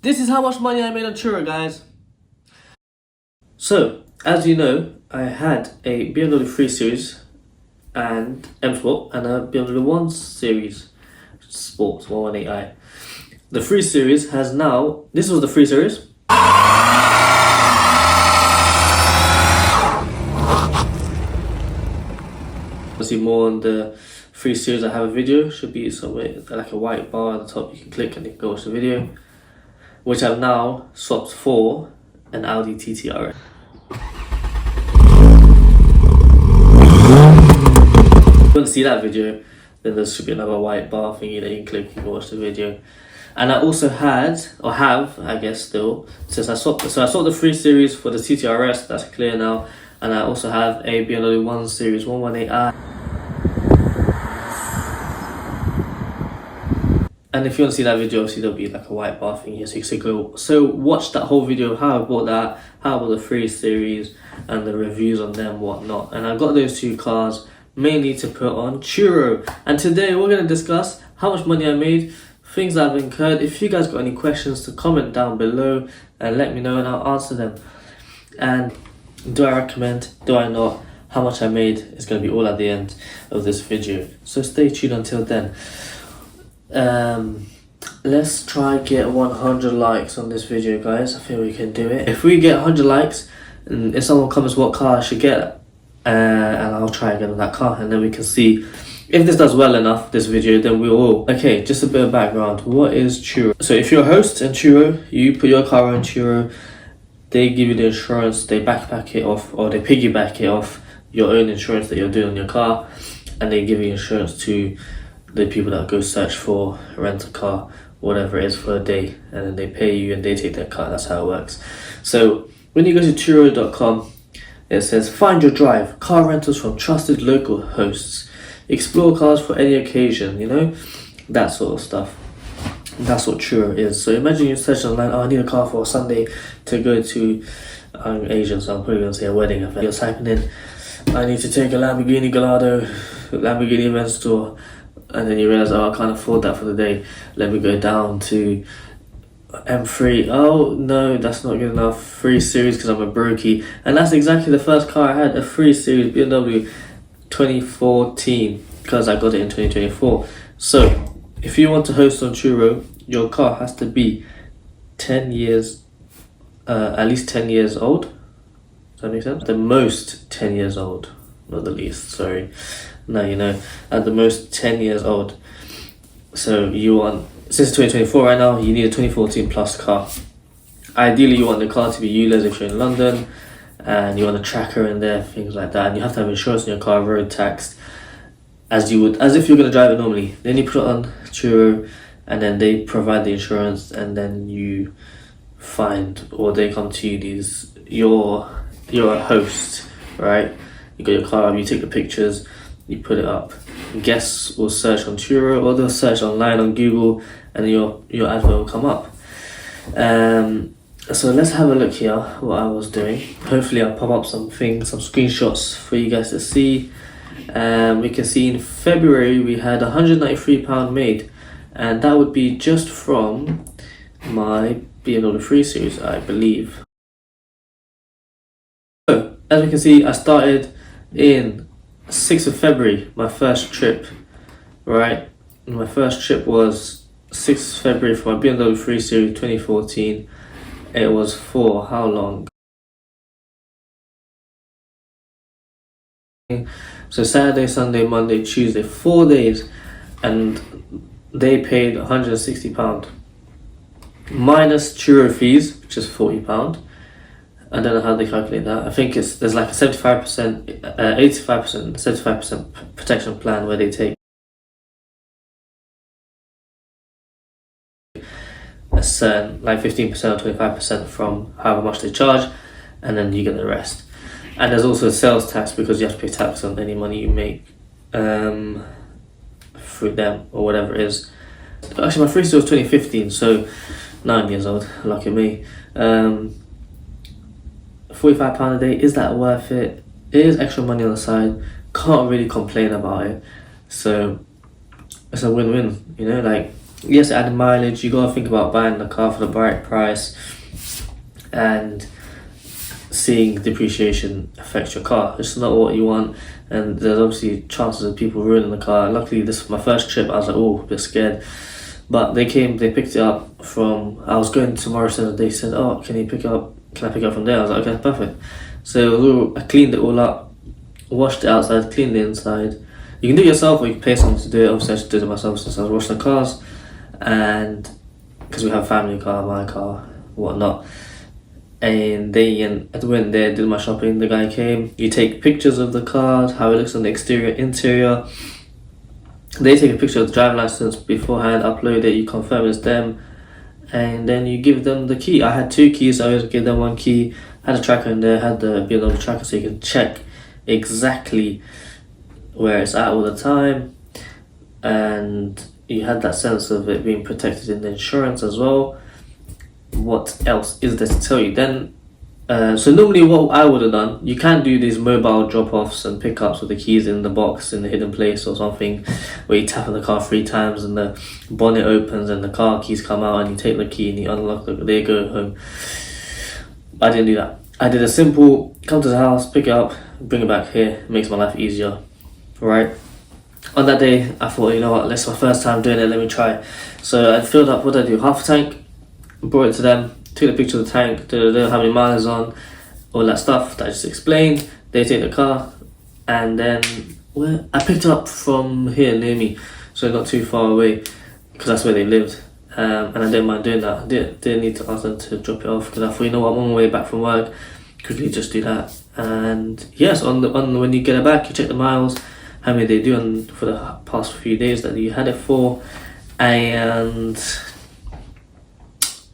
This is how much money I made on Turo, guys. So, as you know, I had a BMW 3 Series and M Sport and a BMW 1 Series Sport 118i. The 3 Series has now, this was the 3 Series. See more on the 3 Series. I have a video, should be somewhere like a white bar at the top. You can click and you can go watch the video, which I've now swapped for an Audi TT RS. If you want to see that video, then there should be another white bar thingy that you can click and watch the video. And I also had, or have, I guess still, since I swapped the 3 Series for the TT RS, that's clear now. And I also have a BMW 1 Series 118i. And if you want to see that video, obviously there'll be like a white bar thing here, so you can go. So watch that whole video of how I bought that, how I bought the 3 Series, and the reviews on them, whatnot. And I got those two cars mainly to put on Turo. And today we're going to discuss how much money I made, things that I've incurred. If you guys got any questions, to comment down below and let me know, and I'll answer them. And do I recommend, do I not, how much I made is going to be all at the end of this video. So stay tuned until then. Let's try get 100 likes on this video, guys. I think we can do it. If we get 100 likes and if someone comments what car I should get, and I'll try again on that car, and then we can see if this does well enough, this video, then we will. Okay, just a bit of background. What is Turo? So if you're a host in Turo, you put your car on Turo, they give you the insurance, they backpack it off, or they piggyback it off your own insurance that you're doing on your car, and they give you insurance to the people that go search for, rent a car, whatever it is for a day, and then they pay you and they take their car. That's how it works. So when you go to Turo.com, it says find your drive, car rentals from trusted local hosts, explore cars for any occasion, you know, that sort of stuff. That's what Turo is. So imagine you search online, oh, I need a car for a Sunday to go to, I'm Asian, so I'm probably going to say a wedding event. You're typing in, I need to take a Lamborghini Gallardo, Lamborghini Aventador, and then you realise, oh, I can't afford that for the day. Let me go down to M3. Oh, no, that's not good enough. 3 Series because I'm a brokey. And that's exactly the first car I had, a 3 Series BMW 2014, because I got it in 2024. So if you want to host on Turo, your car has to be 10 years, at least 10 years old. Does that make sense? The most 10 years old, not the least, sorry. No, you know, at the most 10 years old. So you want, since 2024 right now, you need a 2014 plus car. Ideally, you want the car to be ULEZ if you're in London, and you want a tracker in there, things like that. And you have to have insurance in your car, road tax, as you would, as if you're going to drive it normally. Then you put it on Turo, and then they provide the insurance, and then you find, or they come to you, you're a host, right? You got your car up, you take the pictures, you put it up. Guests will search on Turo, or they'll search online on Google, and your advert will come up. So let's have a look here what I was doing. Hopefully I'll pop up some screenshots for you guys to see. We can see in February we had £193 made, and that would be just from my BMW 3 Series, I believe. So as we can see, I started in 6th of February, my first trip, right? And my first trip was 6th of February for my BMW 3 Series 2014. It was for how long? So Saturday, Sunday, Monday, Tuesday, 4 days, and they paid £160 minus Turo fees, which is £40. I don't know how they calculate that. I think there's like a 75%, 85%, 75% protection plan where they take a certain, like 15% or 25% from however much they charge, and then you get the rest. And there's also a sales tax, because you have to pay tax on any money you make through them or whatever it is. Actually, my first was 2015, so 9 years old. Lucky me. £45 a day, is that worth it? It is extra money on the side. Can't really complain about it. So it's a win-win, you know, like Yes, it added mileage. You gotta think about buying the car for the right price and seeing depreciation affect your car. It's not what you want, and there's obviously chances of people ruining the car. Luckily, this was my first trip. I was like, oh, a bit scared. But they picked it up from, I was going to Morrison and they said, oh, can I pick it up from there? I was like, okay, perfect. So I cleaned it all up, washed it outside, cleaned the inside. You can do it yourself or you can pay someone to do it. Obviously I just did it myself since I was washing the cars, and because we have a family car, my car, whatnot. And I went there, did my shopping. The guy came, you take pictures of the car, how it looks on the exterior, interior. They take a picture of the driving license beforehand, upload it, you confirm it's them, and then you give them the key. I had 2 keys, so I always give them 1 key. Had a tracker in there, had the BMW tracker so you can check exactly where it's at all the time, and you had that sense of it being protected in the insurance as well. What else is there to tell you? Then so normally what I would have done, you can do these mobile drop-offs and pickups with the keys in the box in the hidden place or something, where you tap on the car 3 times and the bonnet opens and the car keys come out and you take the key and you unlock it, there you go home. I didn't do that. I did a simple, come to the house, pick it up, bring it back here. It makes my life easier, right? On that day, I thought, you know what, this is my first time doing it, let me try. So I filled up, what did I do, half a tank, brought it to them, took the picture of the tank, how many miles on, all that stuff that I just explained. They take the car, and then I picked it up from here near me, so not too far away, because that's where they lived. And I didn't mind doing that. I didn't need to ask them to drop it off, because I thought, you know what, I'm on my way back from work, quickly just do that. And yes, when you get it back, you check the miles, how many they do on for the past few days that you had it for, and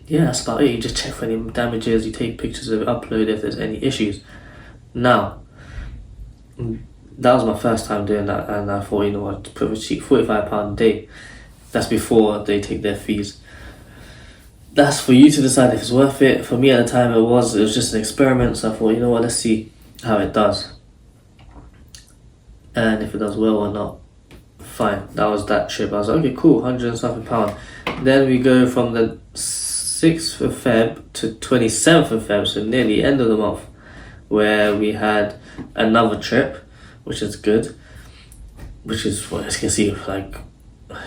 yeah, that's about it. You just check for any damages, you take pictures of it, upload if there's any issues. Now, that was my first time doing that, and I thought, you know what, pretty cheap, £45 a day. That's before they take their fees. That's for you to decide if it's worth it. For me at the time, it was just an experiment, so I thought, you know what, let's see how it does. And if it does well or not, fine. That was that trip. I was like, okay, cool, 100 and something pound. Then we go from the 6th of Feb to 27th of Feb, so nearly end of the month, where we had another trip, which is good, which is, well, as you can see, like,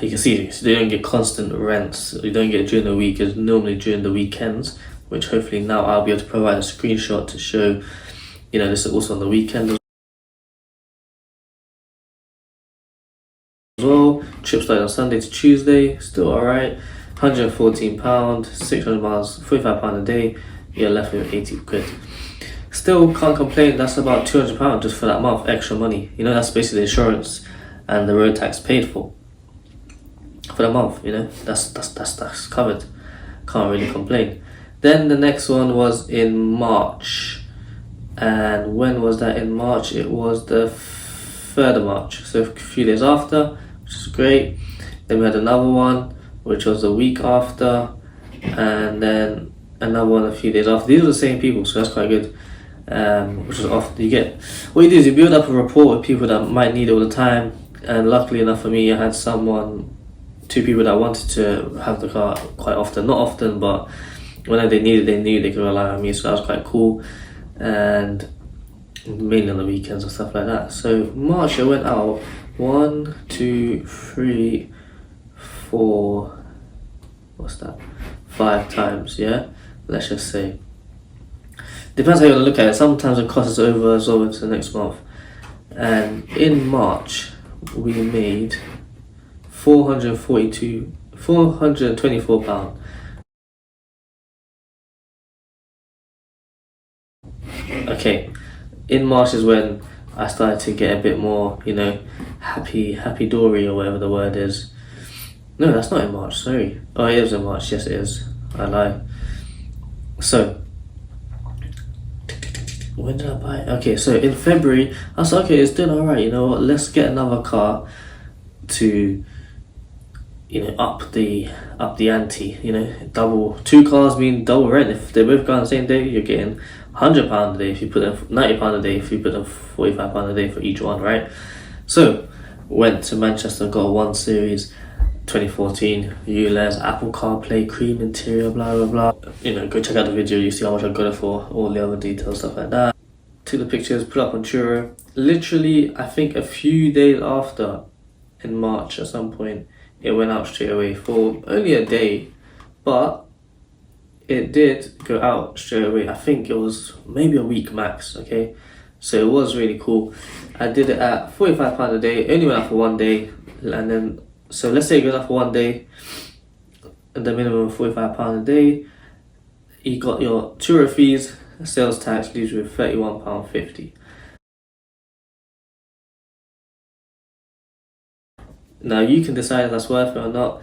you can see, so they don't get constant rents, you don't get it during the week, it's normally during the weekends, which hopefully now I'll be able to provide a screenshot to show, you know, this is also on the weekend as well. Trip started on Sunday to Tuesday, still alright. £114, 600 miles, £45 a day, you're left with 80 quid. Still can't complain, that's about £200 just for that month, extra money. You know, that's basically the insurance and the road tax paid for the month, you know, that's covered. Can't really complain. Then the next one was in March. And when was that in March? It was the 3rd of March, so a few days after, which is great. Then we had another one, which was a week after, and then another one a few days after. These are the same people, so that's quite good. Which is often you get, what you do is you build up a rapport with people that might need it all the time. And luckily enough for me, I had 2 people that wanted to have the car quite often. Not often, but whenever they needed, they knew they could rely on me, so that was quite cool. And mainly on the weekends and stuff like that. So March I went out 1, 2, 3, 4, what's that, 5 times, yeah, let's just say. Depends how you want to look at it. Sometimes the cost is over into the next month. And in March we made £424. Okay, in March is when I started to get a bit more, you know, happy dory or whatever the word is. No, that's not in March, sorry. Oh, it is in March, yes it is. I lie. So, when did I buy it? Okay, so in February, I was like, okay, it's doing alright, you know what, let's get another car to, you know, up the ante, you know, 2 cars mean double rent. If they both go on the same day, you're getting £100 a day if you put in £90 a day if you put in £45 a day for each one, right? So went to Manchester, got a 1 Series, 2014 ULEZ, Apple CarPlay, cream interior, blah blah blah. You know, go check out the video, you see how much I got it for, all the other details, stuff like that. Took the pictures, put up on Turo. Literally, I think a few days after, in March at some point, it went out straight away for only a day, but it did go out straight away. I think it was maybe a week max, okay? So it was really cool. I did it at £45 a day, it only went out for 1 day, and then, so let's say it goes out for 1 day, and the minimum of £45 a day, you got your Turo fees, sales tax leaves you with £31.50. Now you can decide if that's worth it or not.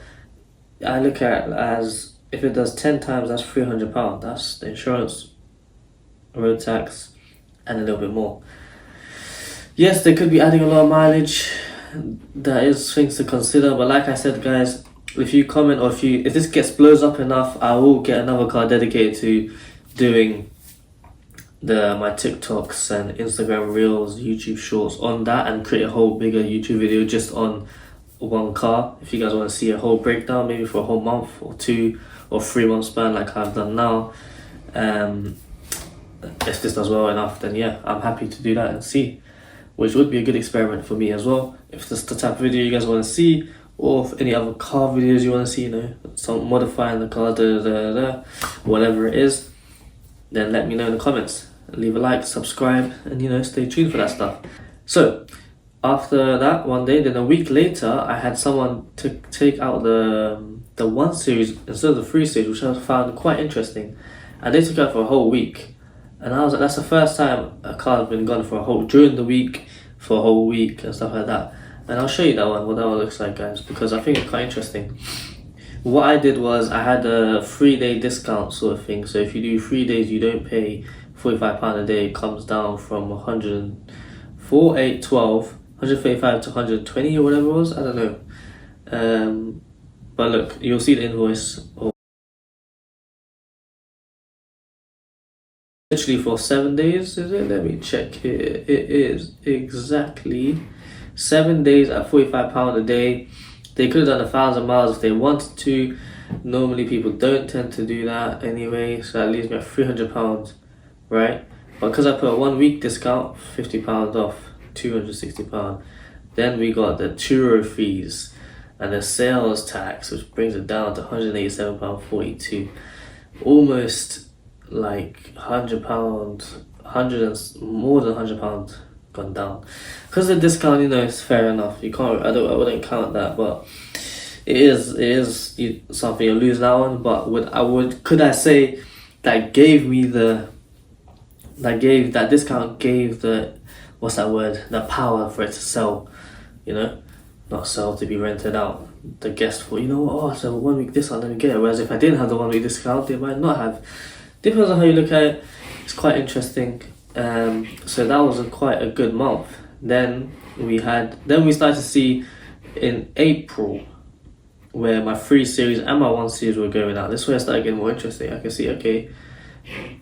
I look at it as, if it does 10 times, that's £300. That's the insurance, road tax, and a little bit more. Yes, they could be adding a lot of mileage. That is things to consider. But like I said, guys, if you comment, or if this blows up enough, I will get another car dedicated to doing my TikToks and Instagram Reels, YouTube Shorts on that, and create a whole bigger YouTube video just on one car. If you guys want to see a whole breakdown, maybe for a whole month or 2 or 3 month span like I've done now, if this does well enough, then yeah, I'm happy to do that and see, which would be a good experiment for me as well. If this is the type of video you guys want to see, or if any other car videos you want to see, you know, some modifying the car, whatever it is, then let me know in the comments. Leave a like, subscribe, and you know, stay tuned for that stuff. So after that 1 day, then a week later, I had someone to take out the 1 series instead of the 3 series, which I found quite interesting, and they took it out for a whole week. And I was like, that's the first time a car has been gone during the week, for a whole week and stuff like that. And I'll show you that one, what that one looks like, guys, because I think it's quite interesting. What I did was, I had a 3-day discount sort of thing. So if you do 3 days, you don't pay £45 a day. It comes down from 135 to 120 or whatever it was. I don't know. But look, you'll see the invoice. Literally for 7 days, is it? Let me check here. It is exactly 7 days at £45 a day. They could have done 1,000 miles if they wanted to. Normally people don't tend to do that anyway, so that leaves me at £300, right? But because I put a 1 week discount, £50 off, £260. Then we got the Turo fees and the sales tax, which brings it down to £187.42. Almost like £100, more than £100 gone down. Because the discount, you know, is fair enough. You can't, I wouldn't count that, but it is something you're losing out on. But could I say that that discount gave the, what's that word, the power for it to sell, you know, not sell to be rented out. The guest for, you know what, oh, so 1 week discount, let me get it. Whereas if I didn't have the 1 week discount, they might not have. Depends on how you look at it. It's quite interesting. So that was quite a good month. Then we started to see in April where my 3 series and my 1 series were going out. This is where it started getting more interesting. I can see, okay,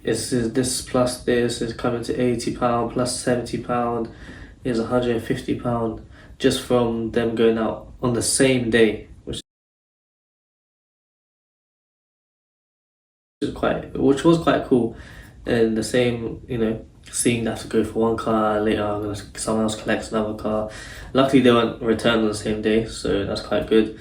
this plus this is coming to £80 plus £70 is £150 just from them going out on the same day, which was quite cool. And the same, you know, seeing that to go for 1 car, later someone else collects another car. Luckily they weren't returned on the same day, so that's quite good.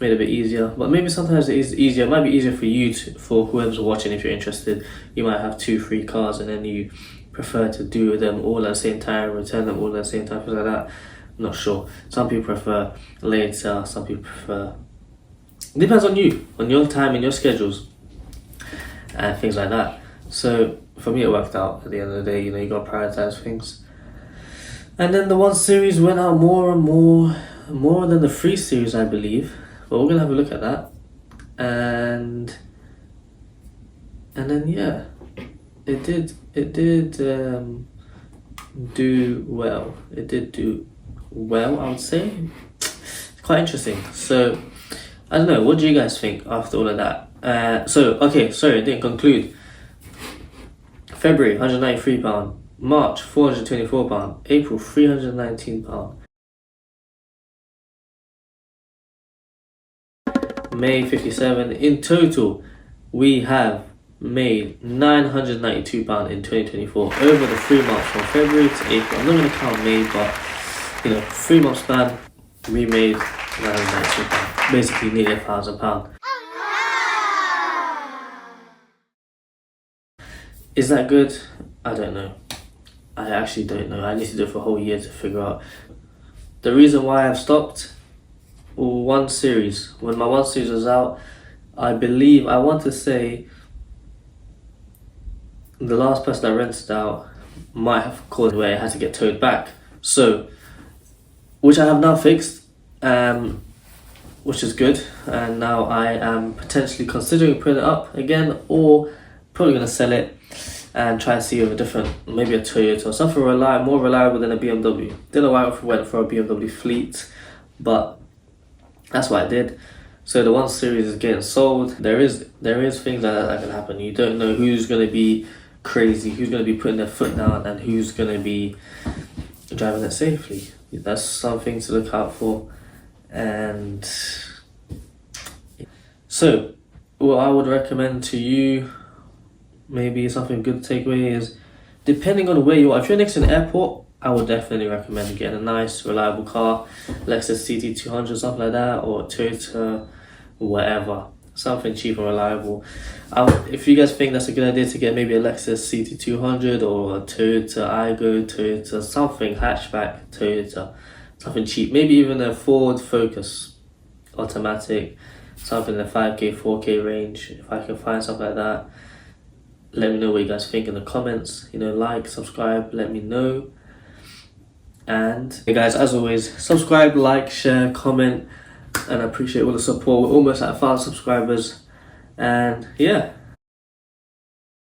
Made it a bit easier. But maybe sometimes it is easier. It might be easier for you for whoever's watching. If you're interested, you might have 2-3 cars and then you prefer to do them all at the same time, return them all at the same time, things like that. I'm not sure. Some people prefer later, some people prefer, it depends on you, on your time and your schedules and things like that. So for me it worked out at the end of the day. You know, you got to prioritize things. And then the 1 series went out more than the 3 series, I believe. But we're gonna have a look at that. And then yeah, it did do well. It did do well, I would say. It's quite interesting. So I don't know, what do you guys think after all of that? So okay, sorry, I didn't conclude. February £193, March £424, April £319, May 57. In total, we have made £992 in 2024 over the 3 months from February to April. I'm not going to count May, but 3 months span, we made £992, basically nearly £1,000. Is that good? I don't know. I actually don't know. I need to do it for a whole year to figure out. The reason why I've stopped, one series. When my one series was out, I want to say the last person that rented out might have caused where it had to get towed back. So, which I have now fixed, which is good. And now I am potentially considering putting it up again, or probably going to sell it and try and see with a different, maybe a Toyota or something more reliable than a BMW. Didn't know why I went for a BMW fleet, but that's what I did. So the one series is getting sold. There is things that can happen. You don't know who's going to be crazy, who's going to be putting their foot down, and who's going to be driving it safely. That's something to look out for. And so what I would recommend to you, maybe something good to take away, is depending on where you are. If you're next to an airport, I would definitely recommend getting a nice, reliable car, Lexus CT200, something like that, or Toyota, whatever, something cheap and reliable. If you guys think that's a good idea to get maybe a Lexus CT200 or a Toyota Aygo, Toyota something, hatchback Toyota, something cheap, maybe even a Ford Focus automatic, something in the 5k, 4k range. If I can find something like that, let me know what you guys think in the comments. Like, subscribe, let me know. And hey guys, as always, subscribe, like, share, comment, and I appreciate all the support. We're almost at 1,000 subscribers, and yeah,